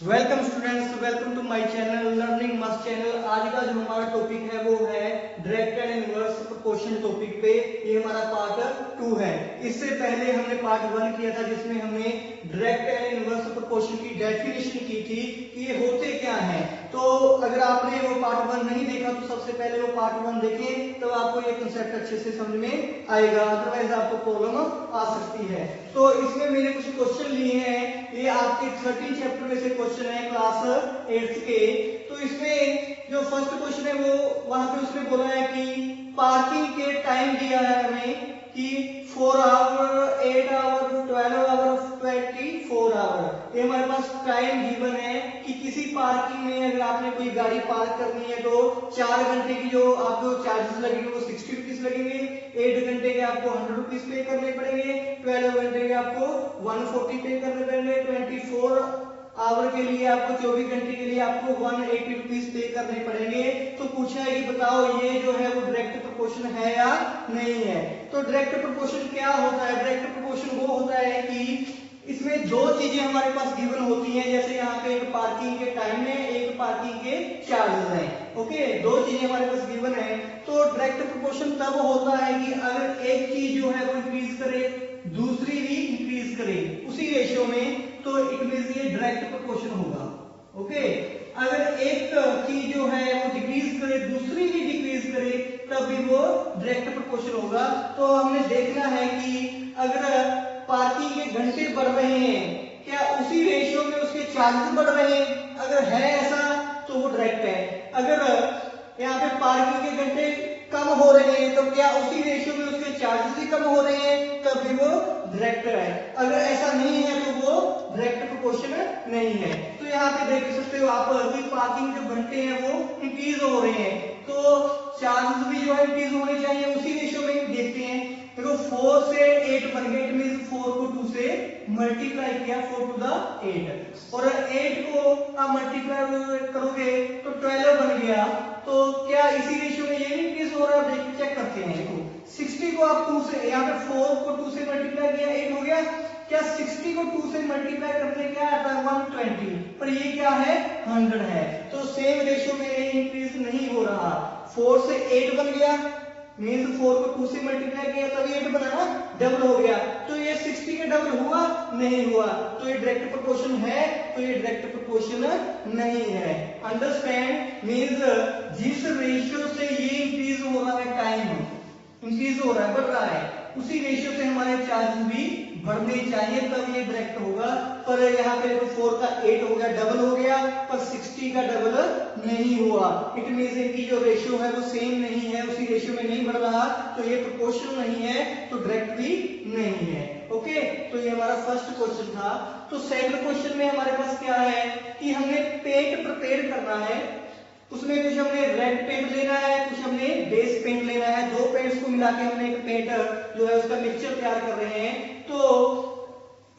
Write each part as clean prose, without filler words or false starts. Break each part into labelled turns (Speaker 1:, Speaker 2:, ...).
Speaker 1: Welcome students, welcome to my channel learning must channel. आज का जो हमारा टॉपिक है वो है direct and inverse proportion topic पे। ये हमारा पार्ट 2 है। इससे पहले हमने पार्ट 1 किया था जिसमें हमने डायरेक्ट एंड इनवर्स प्रोपोर्शन की डेफिनेशन की थी कि ये होते क्या हैं। तो अगर आपने वो पार्ट 1 नहीं देखा तो सबसे पहले वो पार्ट 1 देखें, तो आपको ये कांसेप्ट अच्छे से समझ में आएगा, अदरवाइज आपको प्रॉब्लम आ सकती है। तो इसमें मैंने कुछ क्वेश्चन लिए हैं, ये आपके 13 चैप्टर में से क्वेश्चन है क्लास 8 के। तो इसमें जो फर्स्ट क्वेश्चन है वो वहां पे उसने बोला है कि पार्किंग के टाइम दिया है हमें कि 4 आवर, 8 आवर, 12 आवर, 24 आवर। ये हमारे पास टाइम गिवन है कि किसी पार्किंग में अगर आपने कोई गाड़ी पार्क करनी है तो 4 घंटे की जो आपको चार्जेस लगेंगे वो 60 रुपीज लगेंगे, 8 घंटे के आपको 100 रुपीज पे करने पड़ेंगे, 12 घंटे के आपको 140 पे करने पड़ेंगे, 24 आवर के लिए आपको 24 घंटे के लिए आपको 180 रुपीज पे करने पड़ेंगे। तो पूछा है कि बताओ ये जो है वो डायरेक्ट प्रोपोर्शन है या नहीं है। तो डायरेक्ट प्रोपोर्शन क्या होता है? डायरेक्ट प्रोपोर्शन वो होता है कि इसमें दो चीजें हमारे पास गिवन होती हैं, जैसे यहाँ पे एक पार्किंग के टाइम है, एक पार्किंग के चार्जेस हैं। ओके, दो चीजें हमारे पास गिवन है। तो डायरेक्ट प्रोपोर्शन तब होता है कि अगर एक चीज जो है वो इंक्रीज करे, दूसरी भी इंक्रीज करे उसी रेशियो में, तो इट मींस ये डायरेक्ट प्रोपोर्शन होगा। ओके, अगर एक चीज जो है वो डिक्रीज करे, दूसरी भी डिक्रीज करे, तब भी वो डायरेक्ट प्रोपोर्शन होगा। तो हमने देखना है कि अगर पार्किंग के घंटे बढ़ रहे हैं, क्या उसी रेशियो में उसके चार्जेस बढ़ रहे हैं? अगर है ऐसा तो वो डायरेक्ट है। अगर यहाँ पे पार्किंग के घंटे कम हो रहे हैं तो क्या उसी रेशियो में उसके चार्जेस भी कम हो रहे हैं? तब भी वो डायरेक्ट है। अगर ऐसा नहीं है तो वो डायरेक्ट प्रोपोर्शन नहीं है। तो यहाँ पे देख सकते हो आप कि पार्किंग जो घंटे हैं वो इंक्रीज हो रहे हैं, तो चार्जेस भी जो है इंक्रीज होने चाहिए उसी रेशियो में। देखते हैं, देखो 4 से 8 बन गए, इट मींस 4 को 2 से मल्टीप्लाई किया, 4 टू द 8, और 8 को आप मल्टीप्लाई करोगे तो 12 बन गया। तो क्या इसी रेशियो में ये इंक्रीज हो रहा है? देख चेक करते हैं। देखो 60 को आप 2 से, यहाँ पे 4 को 2 से मल्टीप्लाई किया, 8 हो गया। क्या 60 को 2 से मल्टीप्लाई करते क्या आता है? 120, पर ये क्या है? 100 है। तो सेम रेशियो में ये इंक्रीज नहीं हो रहा। 4 से 8 बन गया, मीन्स 4 को 2 से मल्टीप्लाई किया तभी 8 बना ना, डबल हो गया। तो ये 60 के डबल हुआ? नहीं हुआ। तो ये डायरेक्ट प्रोपोर्शन है? तो ये डायरेक्ट प्रोपोर्शन नहीं है। अंडरस्टैंड? मीन्स जिस रेशियो से ये इंक्रीज हो रहा है, टाइम इंक्रीज हो रहा है, बढ़ रहा है, उसी रेशियो से हमारे चार्जेस भी बढ़ने चाहिए, तब ये डायरेक्ट होगा। पर यहाँ पे 4 का 8 हो गया, डबल हो गया, पर 60 का डबल नहीं हुआ। इट मींस इनकी जो रेशियो है वो सेम नहीं है, उसी रेशियो में नहीं बढ़ रहा, तो ये प्रोपोर्शनल नहीं है, तो डायरेक्ट भी नहीं है। ओके, तो ये हमारा फर्स्ट क्वेश्चन था। तो सेकंड क्वेश्चन में हमारे पास क्या है कि हमने पेंट प्रिपेयर करना है। उसमें कुछ हमने रेड पेंट लेना है, कुछ हमने बेस पेंट लेना है। दो पेंट्स को मिला के हमने एक पेंट जो है उसका मिक्सचर तैयार कर रहे हैं। तो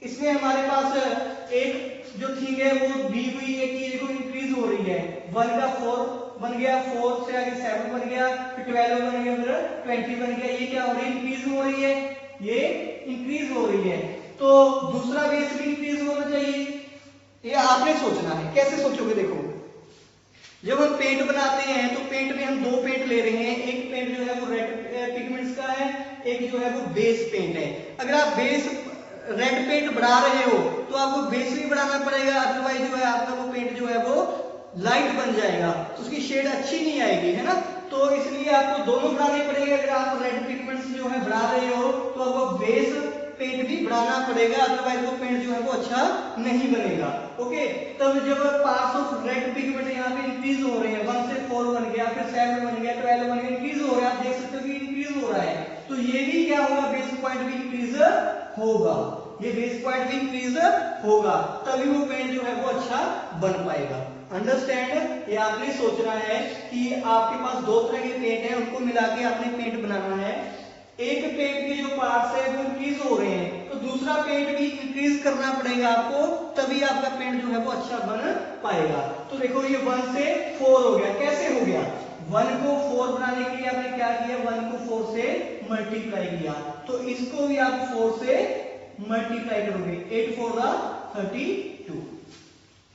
Speaker 1: इसमें हमारे पास एक जो थिंग है वो दी हुई है कि देखो इंक्रीज हो रही है। 1 का 4 बन गया, 4 से आगे 7 बन गया, फिर 12 बन गया, फिर 20 बन गया। ये क्या हो रही है? इंक्रीज हो रही है, ये इंक्रीज हो रही है। तो दूसरा बेस भी इंक्रीज होना चाहिए। ये आपने सोचना है। कैसे सोचोगे? देखो, जब हम पेंट बनाते हैं तो पेंट में हम दो पेंट ले रहे हैं। एक पेंट जो है वो रेड पिगमेंट्स का है, एक जो है वो बेस पेंट है। अगर आप बेस रेड पेंट बना रहे हो तो आपको बेस भी बढ़ाना पड़ेगा, अदरवाइज जो है आपका वो पेंट जो है वो लाइट बन जाएगा, तो उसकी शेड अच्छी नहीं आएगी, है ना। तो इसलिए आपको दोनों बढ़ाने पड़ेंगे। अगर आप रेड पिगमेंट्स जो है बढ़ा रहे हो तो आपको बेस पेंट भी बढ़ाना पड़ेगा, अदरवाइज वो पेंट जो है वो अच्छा नहीं बनेगा। ओके, तब जब पार्ट्स ऑफ रेड पिगमेंट यहाँ पे इंक्रीज हो रहे हैं, 1 से 4 बन गया, फिर 7 बन गया, 12 बन गया, इंक्रीज हो रहा है। आप देख सकते हो कि इंक्रीज हो रहा है, तो ये भी क्या होगा? बेस पॉइंट भी इंक्रीज होगा, ये बेस पॉइंट भी इंक्रीज होगा, तभी वो पेंट जो है वो अच्छा बन पाएगा। अंडरस्टैंड? ये आपने सोचना है कि आपके पास दो तरह के पेंट हैं, उनको मिला के आपने पेंट बनाना है। एक पेंट के जो पार्ट्स है वो इंक्रीज हो रहे हैं, तो दूसरा पेंट भी इंक्रीज करना पड़ेगा आपको, तभी आपका पेंट जो है वो अच्छा बन पाएगा। तो देखो ये 1 से 4 हो गया। कैसे हो गया? 1 को 4 बनाने के लिए आपने क्या किया? 1 को 4 से मल्टीप्लाई किया, तो इसको भी आप 4 से मल्टीप्लाई करोगे। 8 4 32।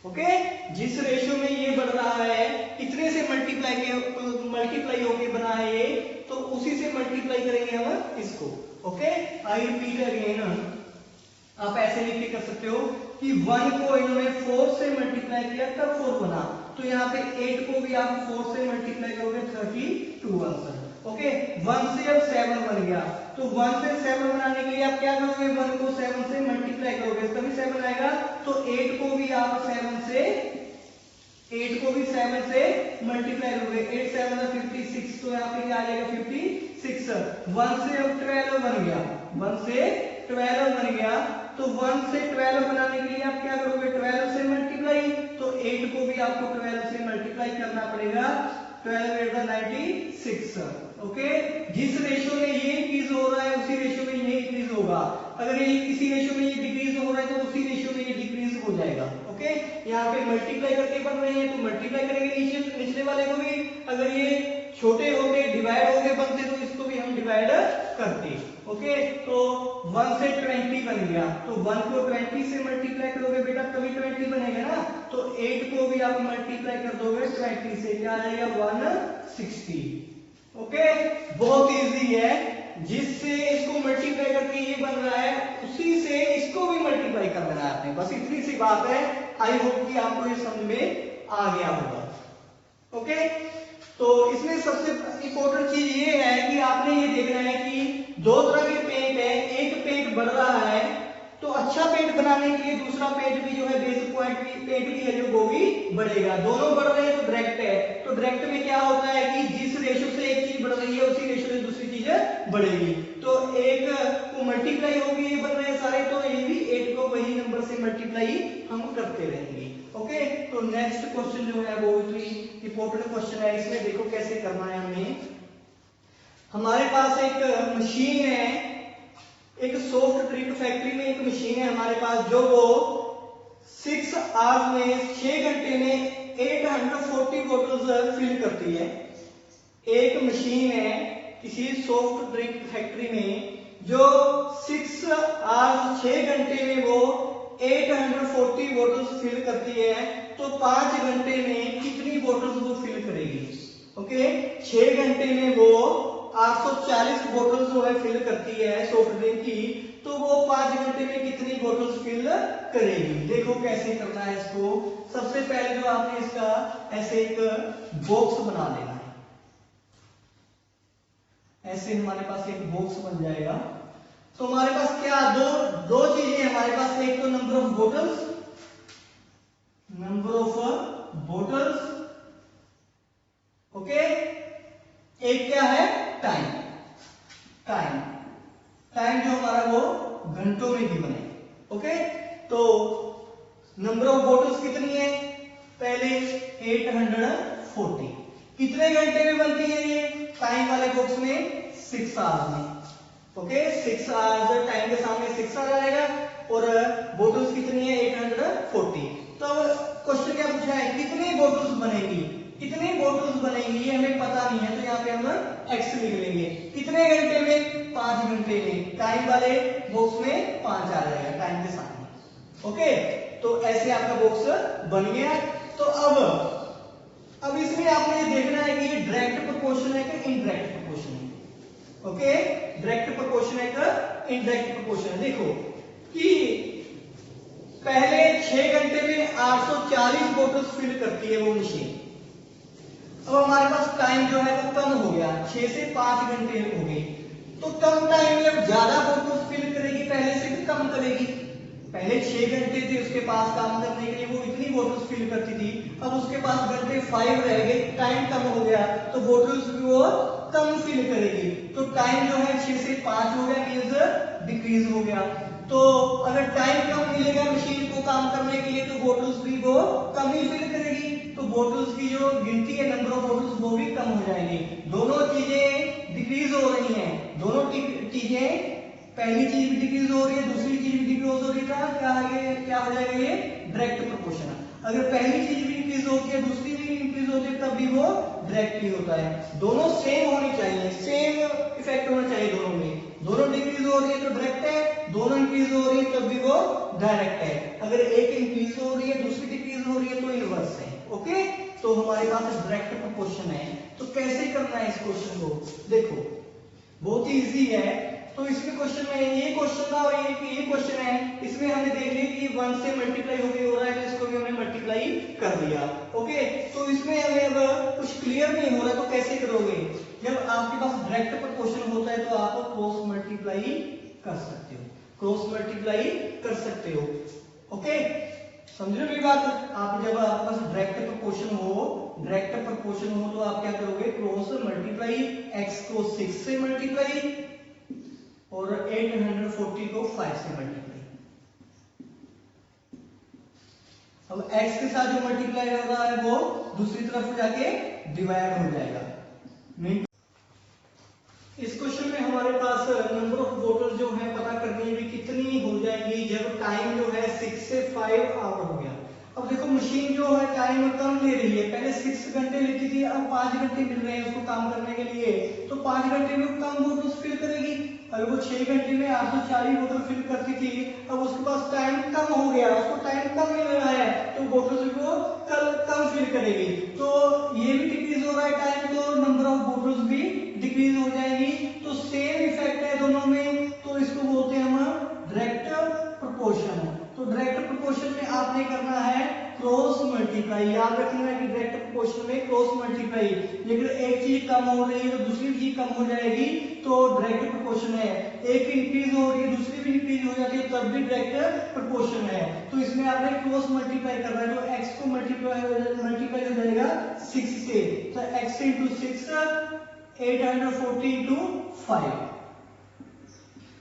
Speaker 1: ओके, जिस रेशियो में ये बढ़ रहा है कितने से मल्टीप्लाई होके बना है ये, तो उसी से मल्टीप्लाई करेंगे हम इसको। ओके, आई रिपीट अगेन, आप ऐसे लिख के कर सकते हो कि 1 को इन्होंने 4 से मल्टीप्लाई किया तब 4 बना, तो यहाँ पे 8 को भी आप 4 से मल्टीप्लाई करोगे 32 आंसर। ओके, 1 से अब 7 बन गया, तो 1 से 7 बनाने के लिए आप क्या करोगे, 1 को 7 से मल्टीप्लाई करोगे तभी 7 आएगा, तो 8 को भी आप 7 से मल्टीप्लाई करोगे, 8 7 56, तो यहाँ पे क्या आ जाएगा 56। 1 से अब 12 बन गया, 1 से 12 बन गया, तो 1 से 12 बनाने के लिए आप क्या करोगे, 12 से मल्टीप्लाई, तो 8 को भी आपको 12 से मल्टीप्लाई करना पड़ेगा, 12 8 96। ओके, जिस रेशियो में ये इंक्रीज हो रहा है उसी रेशियो में ये इंक्रीज होगा, अगर ये किसी रेशियो में ये डिक्रीज हो रहा है तो उसी रेशियो में ये डिक्रीज हो जाएगा। ओके, यहाँ पे मल्टीप्लाई करके बन रहे हैं तो मल्टीप्लाई करेंगे निचले वाले को भी, अगर ये छोटे हो गए डिवाइड हो गए बनते तो इसको भी हम डिवाइड करते। ओके, तो 1 से 20 बन गया, तो 1 को 20 से मल्टीप्लाई करोगे बेटा तभी 20 बनेगा ना, तो 8 को भी आप मल्टीप्लाई कर दोगे 20 से, क्या आ जाएगा 160। ओके, बहुत इजी है, जिससे इसको मल्टीप्लाई करके ये बन रहा है उसी से इसको भी मल्टीप्लाई कर देना है आपने, बस इतनी सी बात है। आई होप कि आपको ये समझ में आ गया होगा। ओके, तो इसमें सबसे इंपॉर्टेंट चीज ये है कि आपने ये देखना है कि दो तरह के पेंट है, एक पेंट बढ़ रहा है तो अच्छा पेंट बनाने के लिए दूसरा पेंट भी जो है बेसिक पॉइंट पेंट भी है जो वो भी बढ़ेगा, दोनों बढ़ रहे हैं तो डायरेक्ट है, तो डायरेक्ट में क्या होता है कि जिस रेशियो से एक चीज बढ़ रही है उसी रेशियो से दूसरी चीज बढ़ेगी, तो एक को मल्टीप्लाई होगी ये बन रहे हैं सारे, तो ये भी 8 को वही नंबर से मल्टीप्लाई हम करते रहेंगे। ओके, तो नेक्स्ट क्वेश्चन जो है वो इंपॉर्टेंट क्वेश्चन है, इसमें देखो कैसे करना है हमें। हमारे पास एक मशीन है, एक सॉफ्ट ड्रिंक फैक्ट्री में एक मशीन है हमारे पास, जो वो 6 आवर्स में 6 घंटे में 840 बोतल्स फिल करती है। एक मशीन है किसी सॉफ्ट ड्रिंक फैक्ट्री में जो 6 आवर्स 6 घंटे में वो 840 बोतल्स फिल करती है, तो 5 घंटे में कितनी बोतल्स वो फिल करेगी। ओके, 6 घंटे में वो 840 बोतल जो है फिल करती है सॉफ्ट ड्रिंक की, तो वो 5 घंटे में कितनी बोतल्स फिल करेगी। देखो कैसे करना है इसको। सबसे पहले जो आपने इसका ऐसे एक बॉक्स बना लेना है, ऐसे हमारे पास एक बॉक्स बन जाएगा। तो हमारे पास क्या दो चीजें हमारे पास, एक तो नंबर ऑफ बोटल्स, ओके, एक क्या है टाइम जो हमारा वो घंटों में भी बने। ओके, तो नंबर ऑफ बोटल्स कितनी है, पहले 840, कितने घंटे में बनती है ये, टाइम वाले बॉक्स में 6 आवर्स में। ओके, 6 आवर्स टाइम के सामने 6 आवर्स आएगा, और बोटल्स कितनी है 840। तो क्वेश्चन क्या पूछा है, कितनी बोटल्स बनेगी, कितनी बोतल्स बनेंगी ये हमें पता नहीं है, तो यहाँ पे हम एक्स लिख लेंगे। कितने घंटे में, 5 घंटे में, टाइम वाले बॉक्स में 5 आ जाएगा टाइम के सामने। ओके, तो ऐसे आपका बॉक्स बन गया। तो अब इसमें आपने ये देखना है कि ये डायरेक्ट प्रोपोर्शन है कि इनडायरेक्ट प्रोपोर्शन है। ओके, डायरेक्ट प्रोपोर्शन है कि इनडायरेक्ट प्रोपोर्शन है। देखो कि पहले 6 घंटे में 840 बोतल्स फिल करती है वो मशीन, अब हमारे पास टाइम जो है वो कम हो गया, 6 से 5 घंटे हो गए, तो कम टाइम में अब ज्यादा बोतल्स फिल करेगी, पहले से भी कम करेगी। पहले 6 घंटे थे उसके पास काम करने के लिए, वो इतनी बोतल्स फिल करती थी, अब उसके पास घंटे 5 रह गए, टाइम कम हो गया, तो बोतल्स भी वो कम फिल करेगी, तो टाइम जो है 6 से 5 हो गया, मींस डिक्रीज हो गया। तो अगर टाइम कम मिलेगा मशीन को काम करने के लिए, तो बोतल्स भी वो कम ही फिल करेगी, तो बोतल्स की जो गिनती है, नंबर ऑफ बोतल्स, वो भी कम हो जाएंगी। दोनों चीजें डिक्रीज हो रही हैं, दोनों चीजें, पहली चीज भी डिक्रीज हो रही है, दूसरी चीज भी डिक्रीज हो रही है, क्या हो जाएगा ये डायरेक्ट प्रोपोर्शनल। अगर पहली चीज भी इंक्रीज होती है, दूसरी भी इंक्रीज होती है, तब भी वो डायरेक्ट ही होता है। दोनों सेम होनी चाहिए, सेम इफेक्ट होना चाहिए दोनों में। दोनों डिक्रीज हो रही है तो डायरेक्ट है, दोनों इंक्रीज हो रही है तब भी वो डायरेक्ट है। अगर एक इंक्रीज हो रही है दूसरी डिक्रीज हो रही हमारे पास डायरेक्ट प्रोपोर्शन है। तो कैसे करना है इस क्वेश्चन को, देखो बहुत ही इजी है। तो इसके क्वेश्चन में ये क्वेश्चन था और ये क्वेश्चन है, इसमें हमने देख लिया कि 1 से मल्टीप्लाई हो रहा है, तो इसको भी हमने मल्टीप्लाई कर दिया। ओके, तो इसमें हमें अब कुछ क्लियर नहीं हो रहा, तो कैसे करोगे? जब आपके पास डायरेक्ट प्रोपोर्शन होता है तो आप क्रॉस मल्टीप्लाई कर सकते हो, क्रॉस मल्टीप्लाई कर सकते हो। ओके, समझ रहे मेरी बात? आप जब आपके पास डायरेक्ट प्रोपोर्शन हो तो आप क्या करोगे? क्रॉस मल्टीप्लाई, x को 6 से मल्टीप्लाई और 840 को 5 से मल्टीप्लाई। अब x के साथ जो मल्टीप्लाई हो रहा है वो दूसरी तरफ जाके डिवाइड हो जाएगा। इस क्वेश्चन में हमारे पास नंबर ऑफ बोतल जो है पता करनी है कितनी हो जाएगी जब टाइम जो है 6 से 5 आवर हो गया। अब देखो मशीन जो है टाइम कम ले रही है, पहले 6 घंटे लेती थी, अब 5 घंटे मिल रहे हैं उसको काम करने के लिए, तो 5 घंटे में कम बोतल फिल करेगी। अगर वो 6 घंटे में 840 बोतल फिल करती थी, अब उसके पास टाइम कम हो गया, उसको टाइम कम मिल रहा है, तो बोतल को कम फिल करेगी। तो ये भी डिक्रीज हो रहा है टाइम, तो नंबर ऑफ बोतल्स भी डिक्रीज हो जाएगी। तो सेम इफेक्ट है दोनों में, तो इसको बोलते हैं हम डायरेक्ट प्रोपोर्शन। तो डायरेक्ट प्रोपोर्शन में आपने करना है क्रॉस मल्टीप्लाई। याद रखना है कि डायरेक्ट प्रोपोर्शन में क्रॉस मल्टीप्लाई, लेकिन एक चीज कम हो रही है तो दूसरी चीज कम हो जाएगी, तो डायरेक्ट प्रोपोर्शन है। एक इंक्रीज हो रही है दूसरी भी इंक्रीज हो जाती है, तब भी डायरेक्ट प्रोपोर्शन है। तो इसमें आपने क्रॉस मल्टीप्लाई करना है, तो x को मल्टीप्लाई हो जाएगा 6 से, तो x into 6 840 into 5।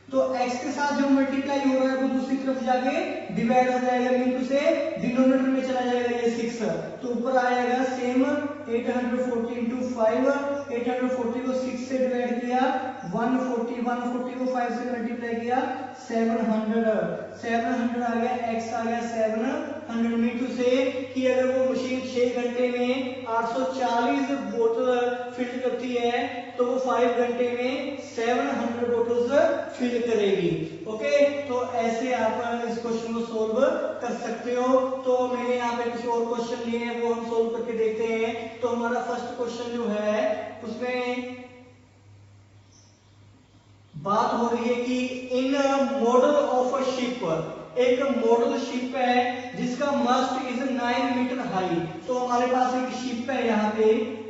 Speaker 1: तो x के साथ जो मल्टीप्लाई हो रहा है वो दूसरी तरफ जाके डिवाइड हो जाएगा, इंटू से डिनोमिनेटर में चला जाएगा ये 6, तो ऊपर आएगा सेम 840 into 5। 840 को 6 से डिवाइड किया 140, 140 को 5 से मल्टीप्लाई किया 700 आ गया, x आ गया 700। मीटू से कि अगर वो मशीन 6 घंटे में 840 बोतल फिल करती है तो वो 5 घंटे में 700 बोतल्स फिल करेगी। ओके, तो ऐसे आप इस क्वेश्चन को सोल्व कर सकते हो। तो मैंने यहाँ पे कुछ और क्वेश्चन लिए हैं, वो हम सोल्व करके देखते हैं। तो हमारा फर्स्ट क्वेश्चन जो है उसमें बात हो रही है कि इन मॉडल ऑफ अ शिप, एक मॉडल शिप है जिसका मस्ट इज 9 मीटर हाई। तो हमारे पास एक शिप है, यहाँ पे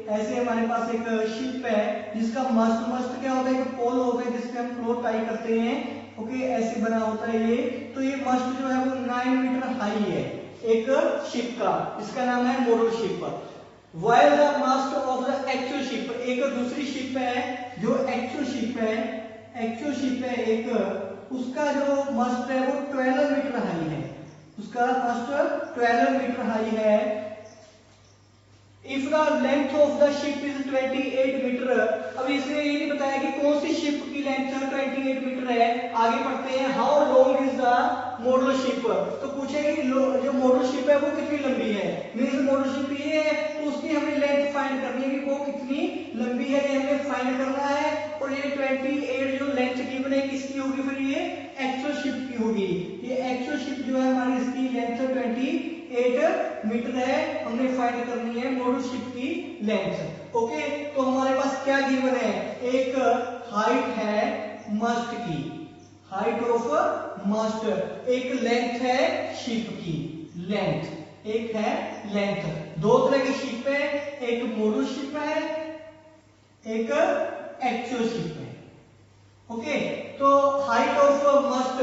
Speaker 1: ऐसे हमारे पास एक शिप है जिसका मस्ट क्या होता है? एक पोल होता है जिसपे हम फ्लोट टाई करते हैं। ओके, ऐसे बना होता है ये। तो ये मस्ट जो है वो 9 मीटर हाई है एक शिप का, इसका नाम है model ship. While the mast of the actual ship, एक दूसरी शिप है जो एक्चुअल शिप है एक, उसका जो मस्ट है वो 12 मीटर हाई है, उसका मस्ट 12 मीटर हाई है। If the length of the ship is 28 metre, अब इसने ये नहीं बताया कि कौन सी शिप की लेंथ 28 मीटर है। आगे पढ़ते हैं, how long is the model ship. तो पूछेंगे जो मॉडल शिप है वो कितनी लंबी है, मींस मॉडल शिप ये है तो उसकी हमें लेंथ फाइंड करनी है कि वो कितनी लंबी है, ये हमें फाइंड करना है। और ये 28 जो लेंथ गिवन है किसकी होगी? फिर ये एक्चुअल शिप की होगी। ये एक्चुअल शिप जो है हमारी, इसकी लेंथ 28 मीटर है, हमने फाइंड करनी है मॉडल शिप की लेंथ। ओके, तो हमारे पास क्या गिवन है? एक हाइट है मस्ट की, हाइट ऑफ मस्ट, एक लेंथ है शिप की लेंथ, एक है लेंथ। दो तरह की शिप है, एक मॉडल शिप है एक एक्चुअल शिप है। ओके, तो height of must,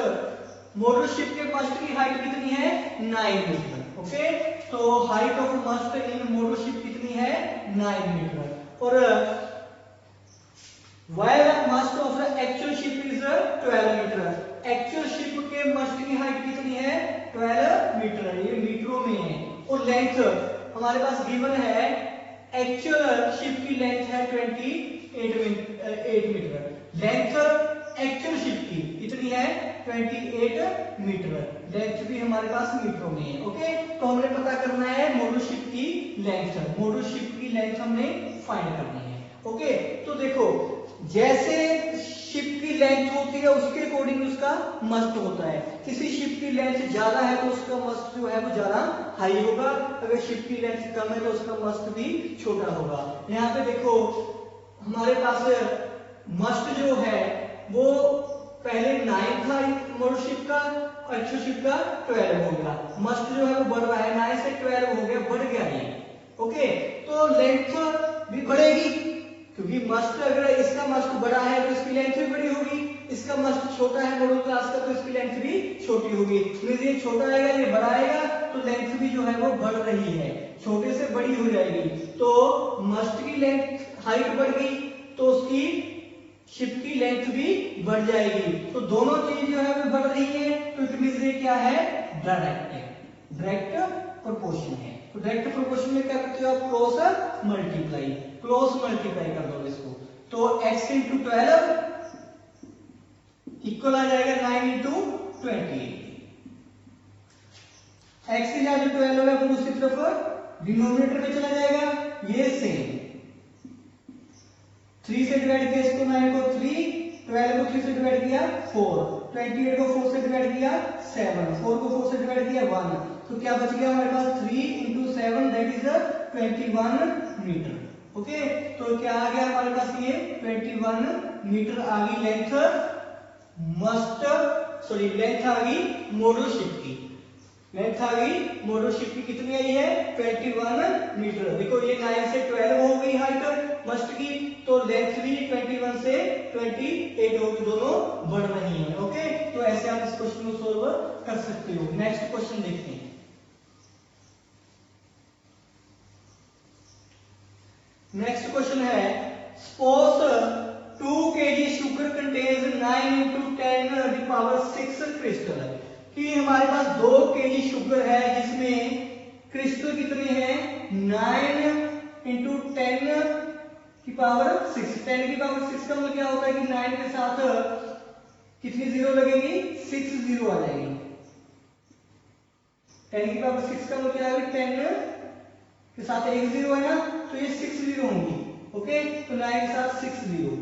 Speaker 1: model ship के मस्ट की हाइट कितनी है? 9 मीटर। ओके, तो height of must in model ship कितनी है? 9 मीटर। और while the mast of the actual ship is 12 metre, actual ship के मस्ट की हाइट कितनी है? 12 मीटर, ये मीटरों में है। और लेंथ हमारे पास गिवन है, एक्चुअल शिप की लेंथ है 28 मीटर। लेंथ एक्चुअल शिप की कितनी है? 28 मीटर। लेंथ भी हमारे पास मीटरों में है। ओके, तो हमने पता करना है मॉडल शिप की लेंथ, मॉडल शिप की लेंथ हमने फाइंड करनी है। ओके, तो देखो जैसे शिप की लेंथ होती है उसके अकॉर्डिंग उसका मस्ट होता है। किसी शिप की लेंथ ज्यादा है तो उसका मस्ट जो है वो ज्यादा हाई होगा, अगर शिप की लेंथ कम है तो उसका मस्ट भी छोटा होगा। यहाँ पे देखो हमारे पास मस्ट जो है वो पहले 9 था मोटरशिप का, एक्चुअल शिप का 12 हो गया। मस्ट जो है वो बढ़ रहा है, 9 से 12 हो गया, बढ़ गया ये। ओके, तो लेंथ भी बढ़ेगी क्योंकि मस्ट अगर इसका मस्ट बड़ा है तो इसकी लेंथ भी बड़ी होगी, इसका मस्ट छोटा है मॉडल क्लास का तो इसकी लेंथ भी छोटी होगी। ये छोटा आएगा ये बड़ा आएगा तो लेंथ भी जो है वो बढ़ रही है, छोटे से बड़ी हो जाएगी। तो मस्ट की लेंथ हाइट बढ़ गई तो उसकी शिप की लेंथ भी बढ़ जाएगी। तो दोनों चीज जो है वो बढ़ रही है, तो इट मींस ये क्या है, डायरेक्ट प्रोपोर्शन है। तो डायरेक्ट प्रोपोर्शन में क्या करते हो आप, क्रॉस मल्टीप्लाई कर दो इसको। तो x इंटू 12 इक्वल आ जाएगा 9 इंटू 28। x की जगह 12 है वो दूसरी तरफ डिनोमिनेटर में चला जाएगा, ये सेम 3 से डिवाइड किया इसको, 9 को 3, 12 को 3 से डिवाइड किया 4, 28 को 4 से डिवाइड किया 7, 4 को 4 से डिवाइड किया 1, तो क्या बच गया हमारे पास 3 into 7 that is 21 metre. Okay, तो क्या आ गया हमारे पास, ये 21 मीटर आ गई लेंथ लेंथ आ गई मॉडल शिप की। लेंथ आ गई मॉडल शिप की कितनी आई है, 21 मीटर। देखो ये 9 से 12 हो गई हाइट मस्ट की, तो लेंथ भी 21 से 28 होगी, दोनों बढ़ रही है। ओके, तो ऐसे आप इस क्वेश्चन को सोल्व कर सकते हो। नेक्स्ट क्वेश्चन देखते हैं। नेक्स्ट क्वेश्चन है, suppose 2 kg sugar contains 9 into 10 to the power 6 crystal. कि हमारे पास 2 kg शुगर है जिसमें क्रिस्टल कितने हैं, 9 into 10 की पावर 6। 10 की पावर 6 का मतलब क्या होता है कि 9 के साथ कितनी जीरो लगेगी, 6 जीरो आ जाएगी। 10 की पावर 6 का मतलब क्या है, 10 के साथ एक जीरो है ना, तो ये 6 जीरो होंगी। ओके, तो 9 के साथ 6 जीरो।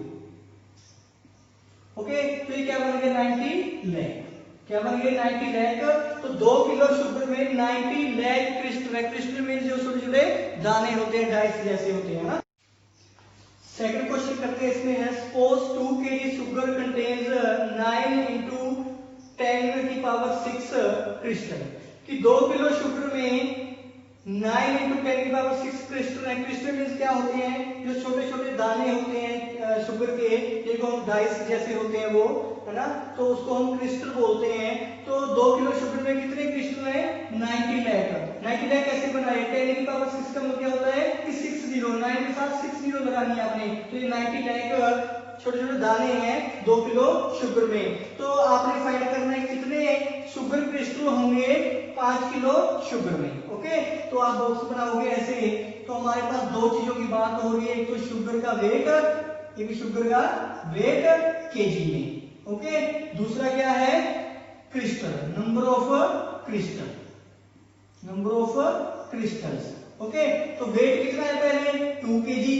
Speaker 1: ओके, तो ये क्या बन गया, 90 लाख। क्या बन गया, 90 लाख। तो 2 किलो शुगर में 90 लाख क्रिस्टल है। क्रिस्टल में जो छोटे छोटे दाने होते हैं, डाइस जैसे होते हैं ना। सेकंड क्वेश्चन करते हैं, इसमें है suppose 2 kg sugar contains 9 into 10 की पावर 6 क्रिस्टल। कि 2 किलो शुगर में 9 into 10 की पावर 6 क्रिस्टल है। क्रिस्टल मींस क्या होते हैं, जो छोटे छोटे दाने होते हैं शुगर के, जिनको हम डाइस जैसे होते हैं वो, है ना, तो उसको हम क्रिस्टल बोलते हैं। तो 2 किलो शुगर में कितने क्रिस्टल है, 90 लाख। 90 लाख कैसे बनाए, 10 की पावर 6 का मतलब क्या होता है कि 6 जीरो, 9 के साथ 6 जीरो लगानी है आपने, तो ये 90 लाख छोटे छोटे दाने हैं 2 किलो शुगर में। तो आपने फाइंड करना है कितने शुगर क्रिस्टल होंगे 5 किलो शुगर में। ओके, तो आप बॉक्स बनाओगे ऐसे। तो हमारे पास दो चीजों की बात हो रही है, एक तो शुगर का वेट, एक शुगर का वेट केजी में। ओके, दूसरा क्या है, crystal, number of crystals. Okay, तो वेट कितना है, पहले 2 केजी,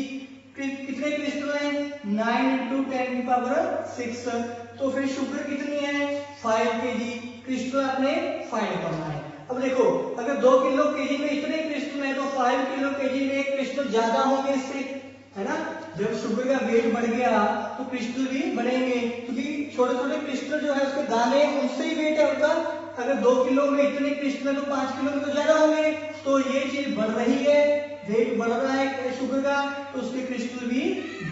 Speaker 1: कितने क्रिस्टल हैं, 9 into 10 की पावर 6। तो फिर शुगर कितनी है, 5 केजी। क्रिस्टल आपने फाइंड करना है। अब देखो, अगर 2 किलो केजी में इतने क्रिस्टल हैं तो 5 किलो केजी में क्रिस्टल ज्यादा होंगे इससे, है ना। जब शुगर का वेट बढ़ गया तो क्रिस्टल भी बढ़ेंगे, क्योंकि छोटे छोटे क्रिस्टल जो है उसके दाने, उनसे ही वेट है उनका। अगर 2 किलो में इतने क्रिस्टल है तो 5 किलो में तो ज्यादा होंगे, तो ये चीज बढ़ रही है, वेट बढ़ रहा है शुगर का, तो उसके क्रिस्टल भी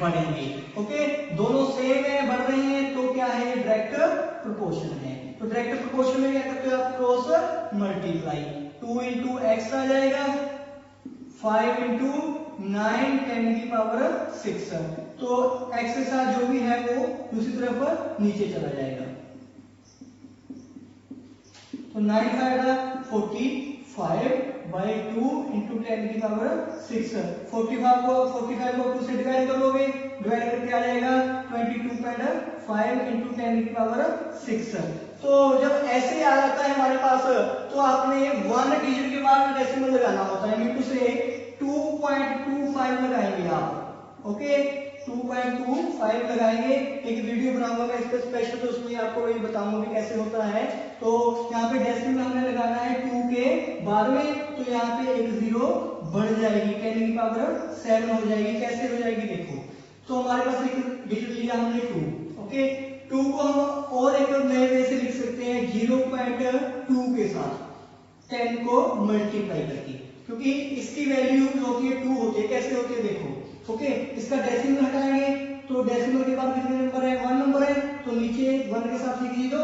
Speaker 1: बढ़ेंगे। ओके, दोनों सेम है, बढ़ रहे हैं, तो क्या है, ये डायरेक्ट प्रोपोर्शन है। तो डायरेक्ट प्रोपोर्शन में क्या करते हो आप, क्रॉस मल्टीप्लाई। 2 into x आ जाएगा, 5 into 9 10 की पावर 6। तो x के साथ जो भी है वो दूसरी तरफ नीचे चला जाएगा। तो 9 का आएगा 45 by 2 into 10 की पावर 6। 45 को 2 से डिवाइड करोगे, डिवाइड करके आ जाएगा 22.5 into 10 की पावर 6। तो जब ऐसे आ जाता है हमारे पास, तो आपने 1 डिजिट के बाद डेसिमल लगाना होता है, मीटू से 2.25 लगाएंगे आप। ओके, 2.25 लगाएंगे। एक वीडियो बनाऊंगा मैं इस पर स्पेशल, तो उसमें आपको वही बताऊंगा कि कैसे होता है। तो यहाँ पे डेसिमल हमने लगाना है 2 के बाद में, तो यहाँ पे एक 0 बढ़ जाएगी, 10 की पावर 7 हो जाएगी। कैसे हो जाएगी देखो, तो हमारे पास एक डिजिट लिया हमने 2, ओके। 2 को हम और एक नए वे से लिख सकते हैं 0.2 के साथ 10 को मल्टीप्लाई करके, क्योंकि इसकी वैल्यू जो होती है 2 होती है। कैसे होती है देखो, ओके। इसका डेसिमल हटाएंगे तो डेसिमल के बाद कितने नंबर है, 1 नंबर है, तो नीचे 1 के साथ लिख दीजिए,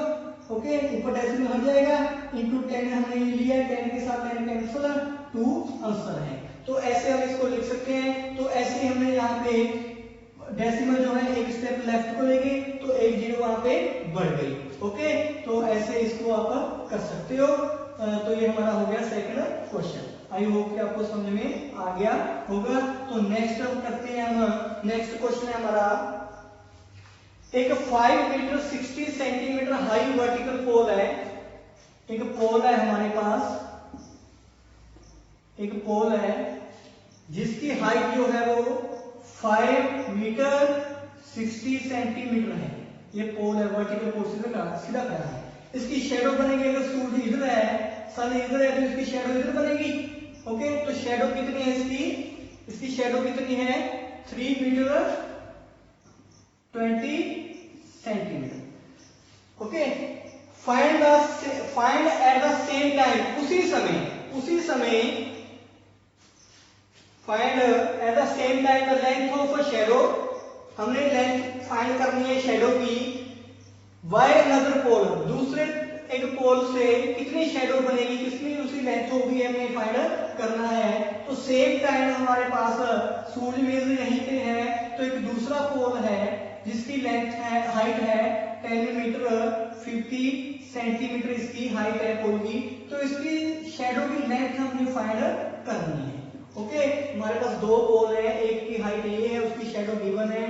Speaker 1: ओके। ऊपर डेसिमल हट जाएगा, इंटू 10 हमने लिया, 10 के साथ 10 कैंसिल, 2 आंसर है। तो ऐसे हम इसको लिख सकते हैं। तो ऐसे ही हमने यहाँ पे डेसिमल जो है एक स्टेप लेफ्ट को लेंगे तो एक 0 वहां पे बढ़ गई, ओके। तो ऐसे इसको आप कर सकते हो। तो ये हमारा हो गया सेकंड क्वेश्चन। आई होप कि आपको समझ में आ गया होगा। तो नेक्स्ट हम करते हैं, हम नेक्स्ट क्वेश्चन है हमारा, एक 5 metre 60 centimetre high vertical pole है। एक पोल है हमारे पास, एक पोल है जिसकी हाइट जो है वो 5 मीटर 60 सेंटीमीटर है। ये पोल है, वर्टिकल पोल सीधा खड़ा है। इसकी शेडो बनेगी, अगर सूर्य इधर है, सन इधर है, तो इसकी शेडो इधर बनेगी, ओके। तो शेडो कितनी है इसकी शेडो कितनी है, 3 metre 20 centimetre, okay. Find at the same time, उसी समय find at the same time the length of a shadow, हमने लेंथ फाइंड करनी है शेडो की, बाय अनदर पोल, दूसरे एक पोल से कितनी शेडो बनेगी, कितनी उसकी लेंथ होगी, हमें फाइंड करना है। तो सेम टाइम हमारे पास सूर्य में यहीं पे है, तो एक दूसरा पोल है जिसकी लेंथ है, हाइट है 10 मीटर 50 सेंटीमीटर इसकी हाइट है पोल की। तो इसकी शेडो की लेंथ हमने फाइंड करनी है, ओके। हमारे पास दो पोल है, एक की हाइट ये है, उसकी शेडो गिवन है,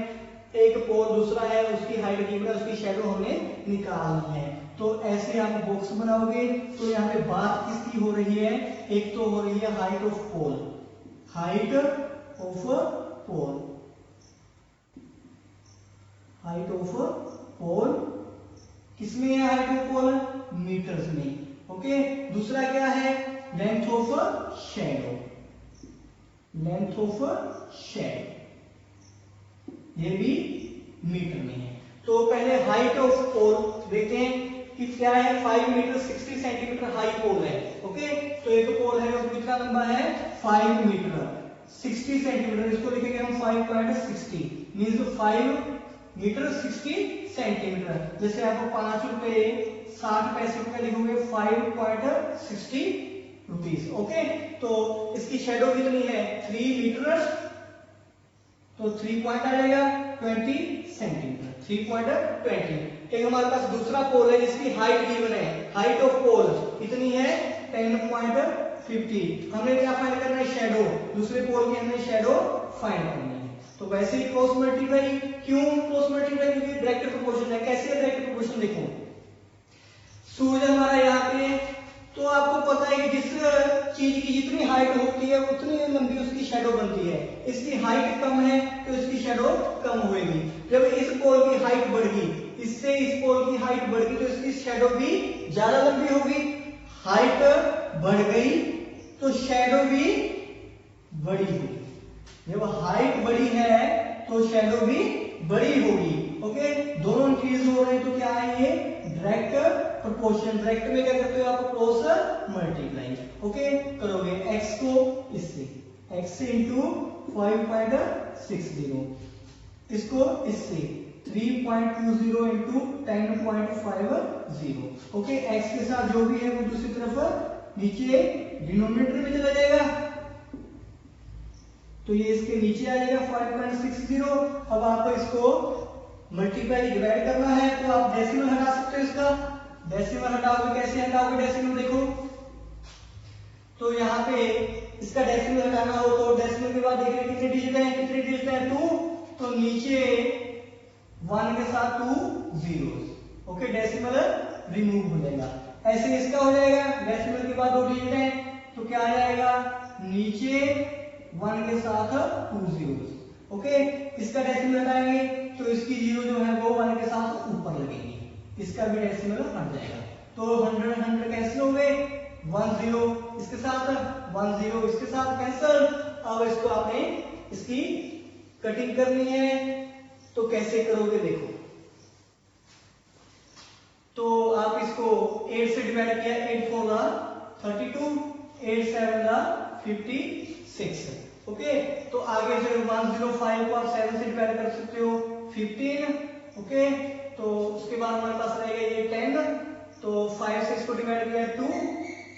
Speaker 1: एक पोल दूसरा है, उसकी हाइट गिवन है, उसकी शेडो हमें निकालनी है। तो ऐसे आप बॉक्स बनाओगे। तो यहाँ पे बात किसकी हो रही है, एक तो हो रही है height of pole, height of pole, height of pole किसमें है, हाइट ऑफ पोल मीटर्स में, ओके। दूसरा क्या है, length of shadow, length of shadow, ये भी मीटर में है। तो पहले हाइट ऑफ पोल देखते हैं कि क्या है, 5 मीटर 60 सेंटीमीटर हाई पोल है, ओके। तो एक पोल है, वो कितना लंबा है, 5 मीटर 60 सेंटीमीटर, इसको लिखेंगे हम 5.60 मीन्स 5 मीटर 60 सेंटीमीटर। जैसे आपको 5 रुपए 60 पैसे रुपए लिखोगे 5.60 रुपीज, ओके। तो इसकी शेडो कितनी है, 3 मीटर, तो 3 पॉइंट आ जाएगा 20 सेंटीमीटर, 3.20। एक हमारे पास दूसरा पोल है जिसकी हाइट गिवन है, हाइट ऑफ पोल कितनी है 10.50। हमने क्या फाइंड करना है, शेडो, दूसरे पोल की हमें शेडो फाइंड करनी है। तो वैसे ही क्रॉस मल्टीप्लाई, क्यों क्रॉस मल्टीप्लाई, क्योंकि डायरेक्ट प्रोपोर्शन है। कैसे है डायरेक्ट प्रोपोर्शन, देखो सूर्य हमारा यहाँ पे, तो आपको पता है कि जिस चीज की जितनी हाइट होती है उतनी लंबी उसकी शेडो बनती है। इसकी हाइट कम है तो इसकी शेडो कम होगी। जब इस पोल की हाइट बढ़ गई, इससे इस पोल की हाइट बढ़ गई, तो इसकी शेडो भी ज्यादा लंबी होगी। हाइट बढ़ गई तो शेडो भी बड़ी होगी। जब हाइट बड़ी है तो शेडो भी बड़ी होगी, ओके। दोनों इंक्रीज हो रहे हैं, तो क्या है ये डायरेक्ट प्रोपोर्शन। डायरेक्ट में क्या करते हो आप, क्रॉस मल्टीप्लाई, ओके करोगे। x को इससे, x से इंटू 5.60, इसको इससे 3.20 इंटू 10.50, ओके। x के साथ जो भी है वो दूसरी तरफ नीचे डिनोमिनेटर में चला जाएगा, तो ये इसके नीचे आ जाएगा 5.60। अब आपको इसको मल्टीप्लाई डिवाइड करना है, तो आप डेसिमल हटा सकते हो। इसका डेसिमल हटाओगे, कैसे हटाओगे डेसिमल, देखो तो यहाँ पे इसका डेसिमल हटाना हो तो डेसिमल के बाद देखिए कितने डिजिट हैं, कितने डिजिट हैं 2, तो नीचे 1 के साथ 2 जीरोस, ओके। डेसिमल रिमूव हो जाएगा। ऐसे इसका हो जाएगा, डेसिमल के बाद 2 डिजिट हैं, तो क्या आ जाएगा, नीचे 1 के साथ 2 जीरोस, ओके, इसका डेसिमल हटाएंगे तो इसकी जीरो जो है वो 1 के साथ ऊपर लगेगी, इसका भी डेसिमल हट जाएगा। तो 100 100 कैंसिल हो गए, 1 0 इसके साथ, 1 0 इसके साथ कैंसिल। अब इसको आपने इसकी कटिंग करनी है, तो कैसे करोगे देखो। तो आप इसको 8 से डिवाइड किया, 8 4 32, 8 7 56। ओके, तो आगे से 105 को आप 7 से डिवाइड कर सकते हो, 15। ओके, तो उसके बाद हमारे पास रहेगा ये 10, तो 5 से इसको डिवाइड किया 2,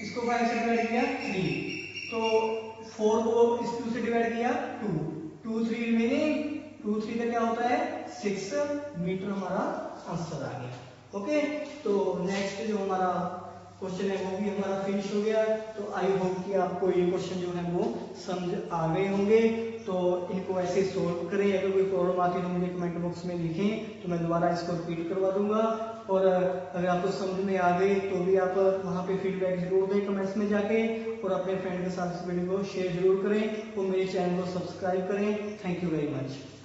Speaker 1: इसको 5 से डिवाइड किया 3, तो 4 को इस 2 से डिवाइड किया 2, 2 3 रिमेनिंग, 2 3 का क्या होता है 6 मीटर, हमारा आंसर आ गया। ओके, तो नेक्स्ट जो हमारा क्वेश्चन है वो भी हमारा फिनिश हो गया। तो आई होप कि आपको ये क्वेश्चन जो है वो समझ आ गए होंगे। तो इनको ऐसे सोल्व करें, अगर कोई प्रॉब्लम आती है तो मुझे कमेंट बॉक्स में लिखें, तो मैं दोबारा इसको रिपीट करवा दूंगा। और अगर आपको समझ में आ गई तो भी आप वहाँ पे फीडबैक जरूर दें कमेंट्स में जाके, और अपने फ्रेंड के साथ इस वीडियो को शेयर जरूर करें और मेरे चैनल को सब्सक्राइब करें। Thank you very much.